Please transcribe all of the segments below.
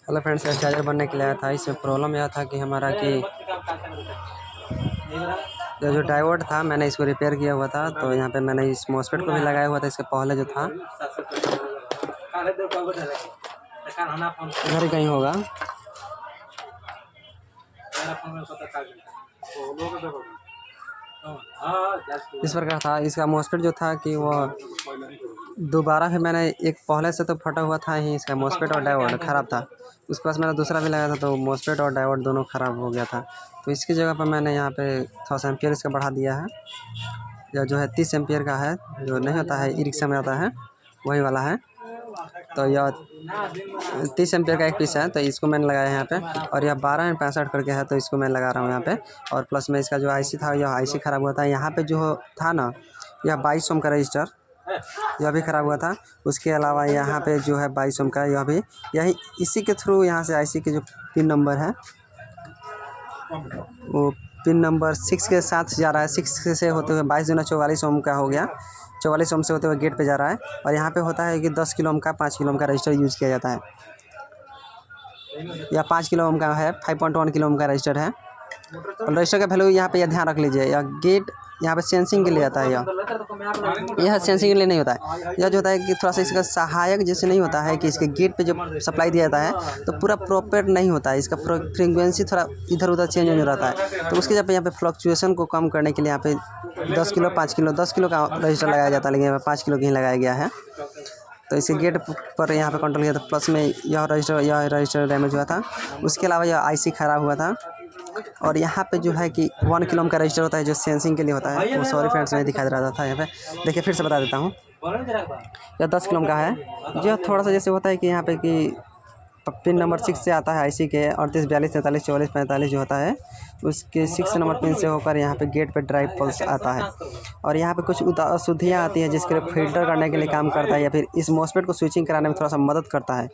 Hello friends, यह charger बनने के लिए आया था। इसमें प्रॉब्लम यह था कि हमारा कि ये जो डायोड था मैंने इसको रिपेयर किया हुआ था, तो यहाँ पे मैंने इस मॉसफेट को भी लगाया हुआ था। इसके पहले जो था इधर ही कहीं होगा। इस प्रकार था इसका मॉसफेट जो था कि वो दोबारा फिर मैंने एक पहले से तो फटा हुआ था ही इसका मॉसफेट और डायोड ख़राब था। उसके पास मैंने दूसरा भी लगाया था तो मॉसफेट और डायोड दोनों ख़राब हो गया था। तो इसकी जगह पर मैंने यहाँ पे 1000 एम्पियर इसका बढ़ा दिया है। यह जो है 30 एम्पियर का है, जो नहीं होता है ई रिक्शा में आता है वही वाला है। तो यह 30 एम्पियर का एक पीस है, तो इसको मैंने लगाया है यहाँ पे। और यह 1265 करके है, तो इसको मैं लगा रहा हूँ यहाँ पे। और प्लस में इसका जो आईसी था यह आईसी ख़राब हुआ था। यहाँ पे जो था ना यह 22 ओम का रजिस्टर, यह भी ख़राब हुआ था। उसके अलावा यहाँ पे जो है 22 ओम का यह भी, यही इसी के थ्रू यहाँ से आईसी के जो पिन नंबर है वो पिन नंबर 6 के साथ जा रहा है। 6 से होते हुए 22 दूना 44 ओम का हो गया। 44 ओम से होते हुए गेट पे जा रहा है। और यहाँ पे होता है कि 10 किलो ओम का 5 किलो ओम का रजिस्टर यूज़ किया जाता है। या 5 किलो ओम का है, 5.1 किलो ओम का रजिस्टर है। और रजिस्टर का वैल्यू यहाँ पे यह ध्यान रख लीजिए। यह गेट यहाँ पे सेंसिंग के लिए आता है। यह सेंसिंग के लिए नहीं होता है। यह जो होता है कि थोड़ा सा इसका सहायक जैसे नहीं होता है कि इसके गेट पे जो सप्लाई दिया जाता है तो पूरा प्रॉपर नहीं होता है। इसका फ्रीक्वेंसी थोड़ा इधर उधर चेंज हो रहता है। तो उसके जब यहाँ पे फ्लक्चुएशन को कम करने के लिए यहाँ पे 10 किलो 5 किलो 10 किलो का रजिस्टर लगाया जाता है, लेकिन यहाँ पे 5 किलो की ही लगाया गया है। तो इसके गेट पर यहाँ पे कंट्रोल किया था। प्लस में यह रजिस्टर डैमेज हुआ था। उसके अलावा यह आईसी ख़राब हुआ था। और यहाँ पे जो है कि 1 किलो ओम का रजिस्टर होता है जो सेंसिंग के लिए होता है। वो सॉरी फ्रेंड्स नहीं दिखाई दे रहा था यहाँ पे, देखिए फिर से बता देता हूँ। यह 10 किलो ओम का है, जो थोड़ा सा जैसे होता है कि यहाँ पे कि पिन नंबर 6 से आता है आईसी के 38 42 43 44 45 जो होता है उसके 6 नंबर पिन से होकर यहाँ पे गेट पे ड्राइव पल्स आता है। और यहाँ पे कुछ अशुद्धियाँ आती हैं जिसके लिए फिल्टर करने के लिए काम करता है, या फिर इस मॉसफेट को स्विचिंग कराने में थोड़ा सा मदद करता है।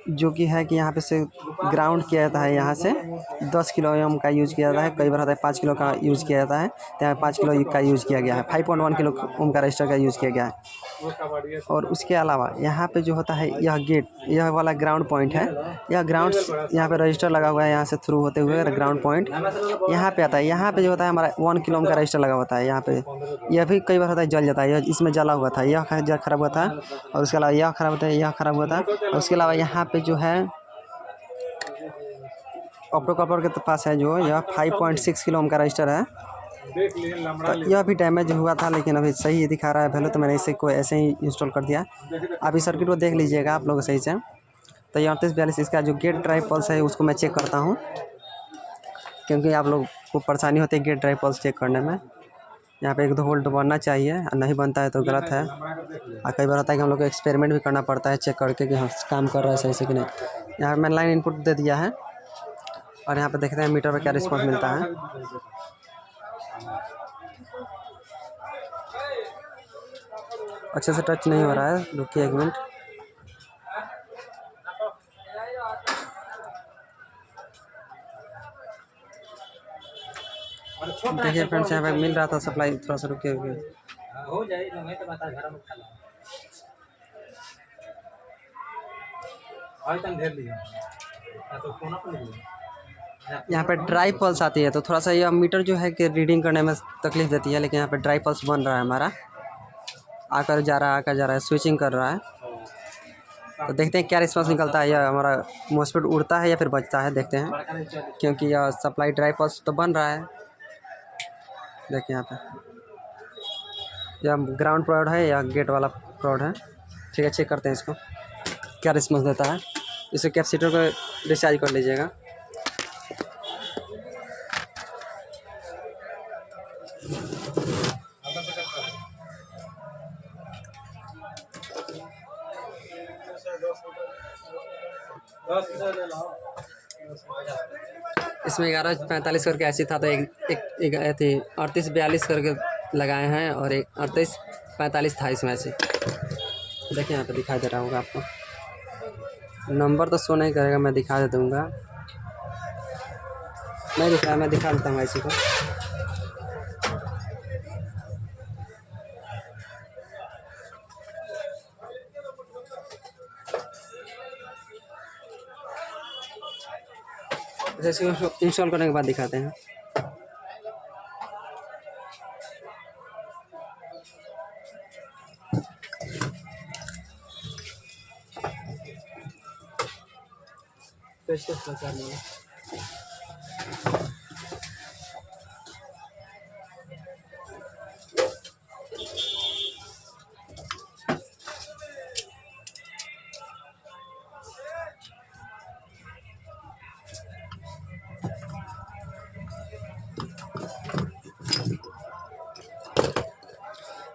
जो कि है कि यहाँ पे से ग्राउंड किया जाता है। यहाँ से 10 किलो ओम का यूज़ किया जाता है, कई बार होता है 5 किलो का यूज़ किया जाता है। तो यहाँ 5 किलो का यूज़ किया गया है। 5.1 किलो ओम का रजिस्टर का यूज़ किया गया है। और उसके अलावा यहाँ पे जो होता है यह गेट, यह वाला ग्राउंड पॉइंट है। यह ग्राउंड यहाँ पे रजिस्टर लगा हुआ है, यहाँ से थ्रू होते हुए ग्राउंड पॉइंट यहाँ पे आता है। यहाँ पे जो होता है हमारा 1 किलो ओम का रजिस्टर लगा होता है यहाँ पे। यह भी कई बार होता है जल जाता है, यह इसमें जला हुआ था, यह ख़राब हुआ था। और उसके अलावा यह ख़राब होता है, यह ख़राब हुआ था। और उसके अलावा यहाँ पे जो है ऑप्टो कपलर के पास है जो यह 5.6 किलो ओम का रजिस्टर है। तो यह भी डैमेज हुआ था, लेकिन अभी सही दिखा रहा है वैल्यू, तो मैंने इसे को ऐसे ही इंस्टॉल कर दिया। अभी सर्किट को देख लीजिएगा आप लोग सही से। तो 38 42 इसका जो गेट ड्राइव पल्स है उसको मैं चेक करता हूँ, क्योंकि आप लोग को परेशानी होती है गेट ड्राइव पल्स चेक करने में। यहाँ पे 1-2 वोल्ट बनना चाहिए, नहीं बनता है तो गलत है। और कई बार होता है कि हम लोग को एक्सपेरिमेंट भी करना पड़ता है चेक करके कि हाँ काम कर रहा है सही से कि नहीं। यहाँ मैंने लाइन इनपुट दे दिया है और यहाँ पे देखते हैं मीटर पर क्या रिस्पॉन्स मिलता है। अच्छे से टच नहीं हो रहा है, रुकिए 1 मिनट। देखिए फ्रेंड्स यहाँ पे मिल रहा था सप्लाई, थोड़ा सा रुकिए हो जाए। यहाँ पे ड्राई पल्स आती है, तो थोड़ा सा यह मीटर जो है कि रीडिंग करने में तकलीफ देती है, लेकिन यहाँ पे ड्राई पल्स बन रहा है हमारा, आकर जा रहा है, स्विचिंग कर रहा है। तो देखते हैं क्या रिस्पांस निकलता है, यह हमारा मॉसफेट उड़ता है या फिर बचता है, देखते हैं। क्योंकि यह सप्लाई ड्राई पल्स तो बन रहा है। देखिए यहाँ पे यह ग्राउंड प्रोड है या गेट वाला प्रोड है। ठीक है, चेक करते हैं इसको क्या रिस्पांस देता है। इसे कैपेसिटर को डिस्चार्ज कर लीजिएगा। इसमें 1145 करके ऐसी था, तो एक थी 38 42 करके लगाए हैं, और एक 38 45 था इसमें ऐसे। देखिए यहाँ पे दिखाई दे रहा होगा आपको। नंबर तो शो नहीं करेगा, मैं दिखा दे दूँगा। नहीं दिख रहा, मैं दिखा देता हूँ ऐसी को। जैसे इंस्टॉल करने के बाद दिखाते हैं।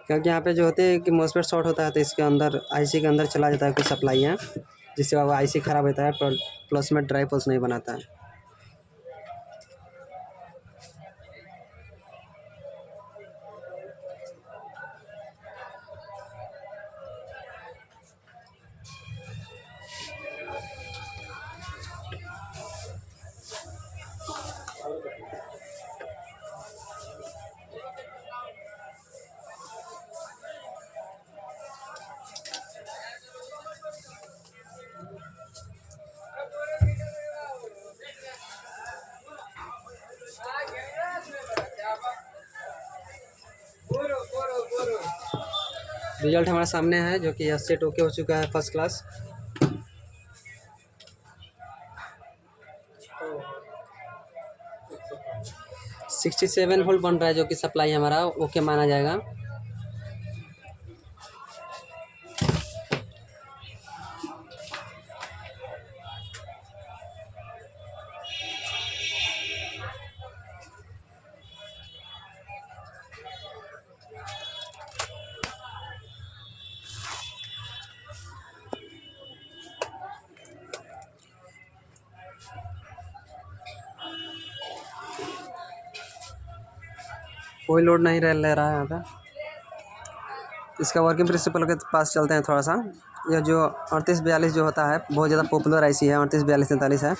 क्योंकि यहाँ पे जो होते हैं कि मॉसफेट शॉर्ट होता है तो इसके अंदर आईसी के अंदर चला जाता है कुछ सप्लाई है, जिससे अब आईसी ख़राब होता है, प्लस में ड्राई पल्स नहीं बनाता है। रिजल्ट हमारे सामने है जो कि यह सेट ओके हो चुका है फर्स्ट क्लास। सिक्सटी 67 वोल्ट बन रहा है जो कि सप्लाई हमारा ओके माना जाएगा। कोई लोड नहीं ले रहा है यहाँ पे। इसका वर्किंग प्रिंसिपल के पास चलते हैं थोड़ा सा। यह जो 3842 जो होता है बहुत ज़्यादा पॉपुलर आईसी है, 3842-43 है।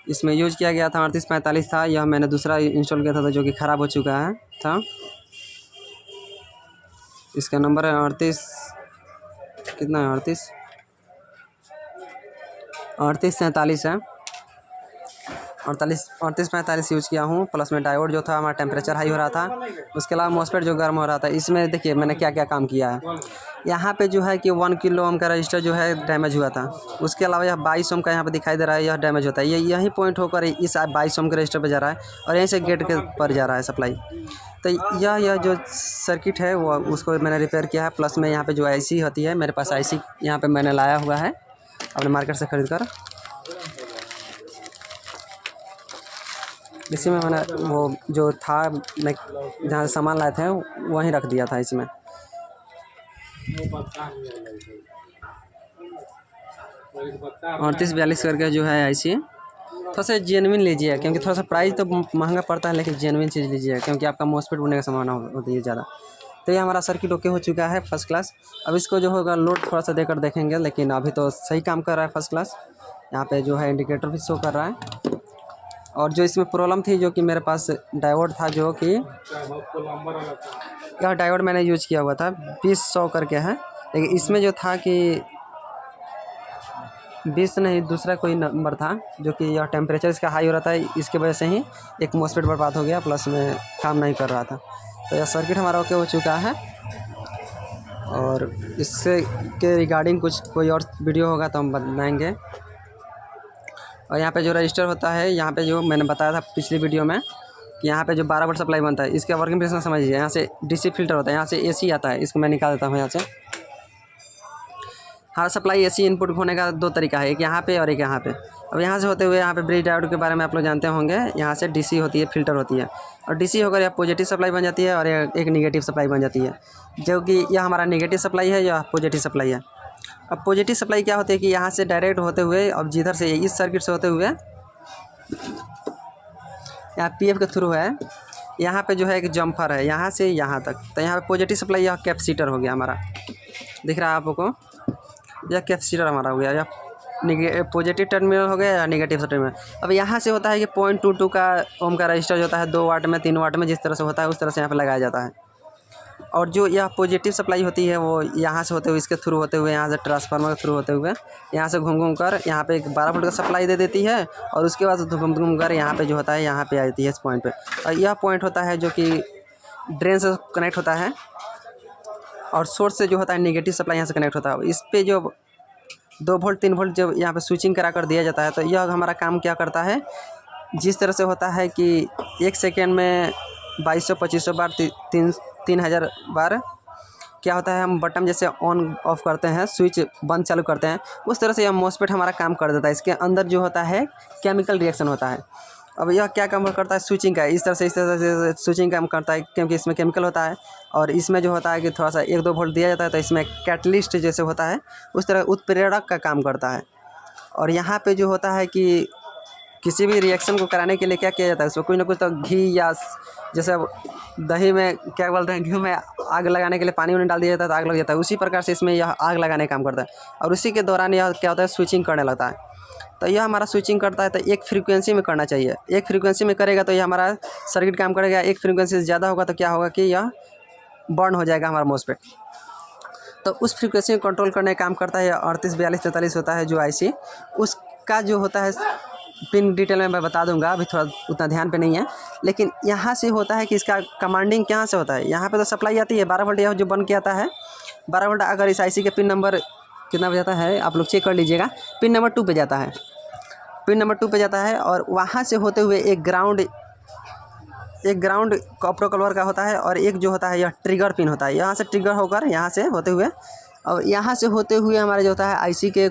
इसमें यूज किया गया था 3845 था, यह मैंने दूसरा इंस्टॉल किया था जो कि ख़राब हो चुका है था। इसका नंबर है 38 कितना है 38 है। 3845 यूज़ किया हूँ। प्लस में डायोड जो था हमारा टेम्परेचर हाई हो रहा था, उसके अलावा मॉसफेट जो गर्म हो रहा था। इसमें देखिए मैंने क्या क्या काम किया है। यहाँ पे जो है कि 1 किलो ओम का रजिस्टर जो है डैमेज हुआ था। उसके अलावा यह 22 ओम का यहाँ पे दिखाई दे रहा है, यह डैमेज होता है। यही पॉइंट होकर इस 22 ओम के रजिस्टर पर जा रहा है और यहीं से गेट के पर जा रहा है सप्लाई। तो यह जो सर्किट है वो उसको मैंने रिपेयर किया है। प्लस में यहाँ पर जो आईसी होती है, मेरे पास आईसी यहाँ पर मैंने लाया हुआ है अपने मार्केट से खरीद कर। इसी में मैंने वो जो था मैं जहाँ से सामान लाए थे वहीं रख दिया था इसमें। 3842 करके जो है आईसी थोड़ा सा जेन्युइन लीजिए, क्योंकि थोड़ा सा प्राइस तो महंगा पड़ता है, लेकिन जेन्युइन चीज़ लीजिए क्योंकि आपका मॉसफेट बनने का संभावना होती है ज़्यादा। तो ये हमारा सर्किट ओके हो चुका है फर्स्ट क्लास। अब इसको जो होगा लोड थोड़ा सा देकर देखेंगे, लेकिन अभी तो सही काम कर रहा है फर्स्ट क्लास। यहाँ पे जो है इंडिकेटर भी शो कर रहा है। और जो इसमें प्रॉब्लम थी जो कि मेरे पास डायोड था जो कि यह डायोड मैंने यूज किया हुआ था 20-100 करके है, लेकिन इसमें जो था कि 20 नहीं दूसरा कोई नंबर था जो कि यह टेम्परेचर इसका हाई हो रहा था, इसके वजह से ही एक मॉसफेट बर्बाद हो गया, प्लस में काम नहीं कर रहा था। तो यह सर्किट हमारा ओके हो चुका है। और इससे के रिगार्डिंग कुछ कोई और वीडियो होगा तो हम बनाएंगे। और यहाँ पे जो रजिस्टर होता है, यहाँ पे जो मैंने बताया था पिछली वीडियो में कि यहाँ पे जो 12 वोल्ट सप्लाई बनता है, इसका वर्किंग प्रिंसिपल समझिए। यहाँ से डीसी फिल्टर होता है, यहाँ से एसी आता है। इसको मैं निकाल देता हूँ यहाँ से। हर सप्लाई एसी इनपुट होने का 2 तरीका है, एक यहाँ पे और एक यहाँ पे। अब यहाँ से होते हुए यहाँ पे ब्रिज डायोड के बारे में आप लोग जानते होंगे। यहाँ से डीसी होती है, फिल्टर होती है, और डीसी होकर यह पॉजिटिव सप्लाई बन जाती है और एक निगेटिव सप्लाई बन जाती है, जो कि यह हमारा निगेटिव सप्लाई है, यह पॉजिटिव सप्लाई है। अब पॉजिटिव सप्लाई क्या होती है कि यहाँ से डायरेक्ट होते हुए, अब जिधर से इस सर्किट से होते हुए यहाँ पीएफ के थ्रू है, यहाँ पे जो है एक जम्फर है यहाँ से यहाँ तक। तो यहाँ पे पॉजिटिव सप्लाई यह कैपेसिटर हो गया हमारा, दिख रहा है आपको। यह कैपेसिटर हमारा हो गया, यह पॉजिटिव टर्मिनल हो गया या निगेटिव टर्मिनल। अब यहाँ से होता है कि 0.22 का ओम का रजिस्टर जो होता है 2 वाट में 3 वाट में जिस तरह से होता है उस तरह से यहाँ पे लगाया जाता है। और जो यह पॉजिटिव सप्लाई होती है वो यहाँ से होते हुए इसके थ्रू होते हुए यहाँ से ट्रांसफार्मर के थ्रू होते हुए यहाँ से घूम कर यहाँ पे एक 12 वोल्ट का सप्लाई दे देती है, और उसके बाद घूम कर यहाँ पे जो होता है यहाँ पे आ जाती है इस पॉइंट पे। और यह पॉइंट होता है जो कि ड्रेन से कनेक्ट होता है, और सोर्स से जो होता है नेगेटिव सप्लाई यहाँ से कनेक्ट होता है। इस पर जो 2 वोल्ट 3 वोल्ट जब यहाँ पे स्विचिंग करा कर दिया जाता है, तो यह हमारा काम क्या करता है, जिस तरह से होता है कि 1 सेकेंड में 2200-2500 बार 3000 बार क्या होता है, हम बटन जैसे ऑन ऑफ करते हैं, स्विच बंद चालू करते हैं, उस तरह से यह मॉसफेट हमारा काम कर देता है। इसके अंदर जो होता है केमिकल रिएक्शन होता है। अब यह क्या काम करता है, स्विचिंग का इस तरह से स्विचिंग काम करता है, क्योंकि इसमें केमिकल होता है। और इसमें जो होता है कि थोड़ा सा 1-2 वोल्ट दिया जाता है, तो इसमें कैटलिस्ट जैसे होता है उस तरह उत्प्रेरक का काम करता है। और यहाँ पे जो होता है कि किसी भी रिएक्शन को कराने के लिए क्या किया जाता है, उसमें कुछ ना कुछ तो घी या जैसे दही में क्या बोलते हैं, घी में आग लगाने के लिए पानी डाल दिया जाता है तो आग लग जाता है, उसी प्रकार से इसमें यह आग लगाने का काम करता है। और उसी के दौरान यह क्या होता है, स्विचिंग करने लगता है। तो यह हमारा स्विचिंग करता है तो एक फ्रीक्वेंसी में करना चाहिए। एक फ्रीक्वेंसी में करेगा तो यह हमारा सर्किट काम करेगा। एक फ्रीक्वेंसी से ज़्यादा होगा तो क्या होगा कि यह बर्न हो जाएगा हमारा मॉसफेट। तो उस फ्रीक्वेंसी को कंट्रोल करने का काम करता है 384243 होता है जो IC, उसका जो होता है पिन डिटेल में मैं बता दूंगा, अभी थोड़ा उतना ध्यान पे नहीं है। लेकिन यहाँ से होता है कि इसका कमांडिंग कहाँ से होता है, यहाँ पे तो सप्लाई आती है 12 वोल्ट, यह जो बन के आता है 12 वोल्ट। अगर इस IC के पिन नंबर कितना पे जाता है आप लोग चेक कर लीजिएगा, पिन नंबर 2 पे जाता है, पिन नंबर 2 पे जाता है। और वहाँ से होते हुए एक ग्राउंड कॉपर कलर का होता है, और एक जो होता है यह ट्रिगर पिन होता है। यहाँ से ट्रिगर होकर यहाँ से होते हुए, और यहाँ से होते हुए हमारे जो होता है IC के,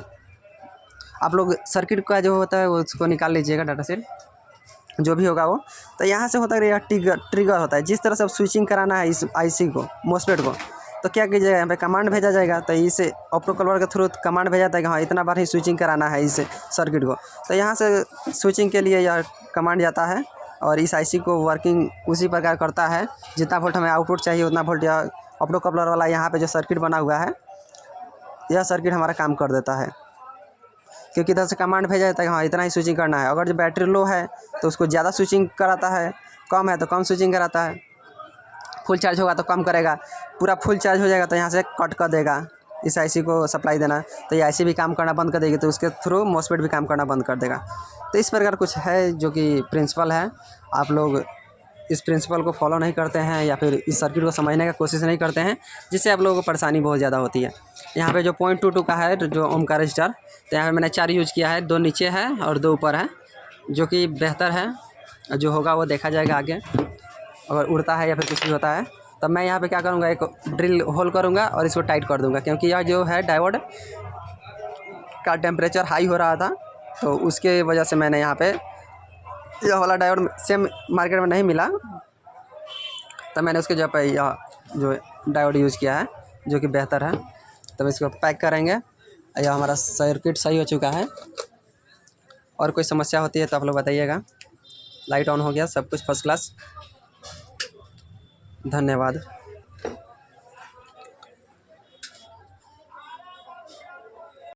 आप लोग सर्किट का जो होता है वो उसको निकाल लीजिएगा, डाटा सेट जो भी होगा वो। तो यहाँ से होता है यह ट्रिगर होता है। जिस तरह से स्विचिंग कराना है इस IC को, मॉसफेट को, तो क्या कीजिएगा, यहाँ पे कमांड भेजा जाएगा। तो इसे ऑप्टो कलर के थ्रू कमांड भेजा जाता है कि हाँ इतना बार ही स्विचिंग कराना है इस सर्किट को। तो यहाँ से स्विचिंग के लिए यह कमांड जाता है, और इस IC को वर्किंग उसी प्रकार करता है। जितना वोल्ट हमें आउटपुट चाहिए उतना वोल्ट यह ऑप्टो कपलर वाला यहाँ पे जो सर्किट बना हुआ है, यह सर्किट हमारा काम कर देता है। क्योंकि इधर से कमांड भेजा जाता है कि हाँ इतना ही स्विचिंग करना है। अगर जो बैटरी लो है तो उसको ज़्यादा स्विचिंग कराता है, कम है तो कम स्विचिंग कराता है, फुल चार्ज होगा तो कम करेगा, पूरा फुल चार्ज हो जाएगा तो यहाँ से कट कर देगा इस IC को सप्लाई देना। तो ये IC भी काम करना बंद कर देगी, तो उसके थ्रू मॉसफेट भी काम करना बंद कर देगा। तो इस प्रकार कुछ है जो कि प्रिंसिपल है। आप लोग इस प्रिंसिपल को फॉलो नहीं करते हैं या फिर इस सर्किट को समझने का कोशिश नहीं करते हैं, जिससे आप लोगों को परेशानी बहुत ज़्यादा होती है। यहाँ पे जो 0.22 का है जो ओम का रजिस्टर, तो यहाँ पे मैंने 4 यूज़ किया है, 2 नीचे है और 2 ऊपर है, जो कि बेहतर है। जो होगा वो देखा जाएगा आगे, अगर उड़ता है या फिर कुछ भी होता है। तब मैं यहाँ पे क्या करूँगा, एक ड्रिल होल करूँगा और इसको टाइट कर दूँगा, क्योंकि यह जो है डायोड का टेम्परेचर हाई हो रहा था, तो उसके वजह से मैंने यहाँ पे यह वाला डायोड सेम मार्केट में नहीं मिला, तो मैंने उसके जगह पे यह जो डायोड यूज़ किया है जो कि बेहतर है। तब इसको पैक करेंगे। यह हमारा सर्किट सही हो चुका है। और कोई समस्या होती है तो आप लोग बताइएगा। लाइट ऑन हो गया, सब कुछ फर्स्ट क्लास। धन्यवाद।